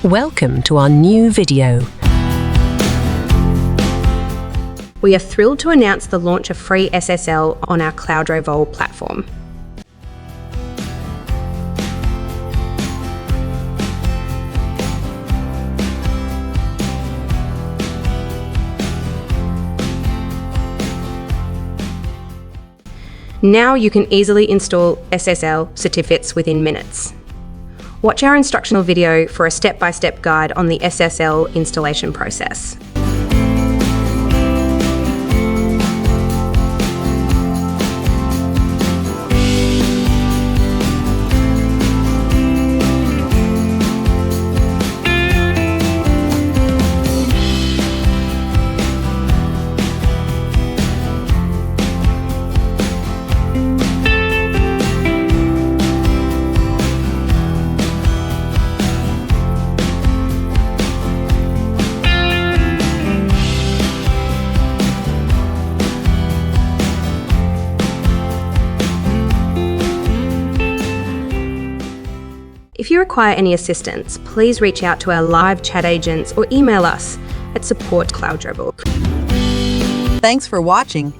Welcome to our new video. We are thrilled to announce the launch of free SSL on our Cloudrevol platform. Now you can easily install SSL certificates within minutes. Watch our instructional video for a step-by-step guide on the SSL installation process. If you require any assistance, please reach out to our live chat agents or email us at support@cloudrevol. Thanks for watching.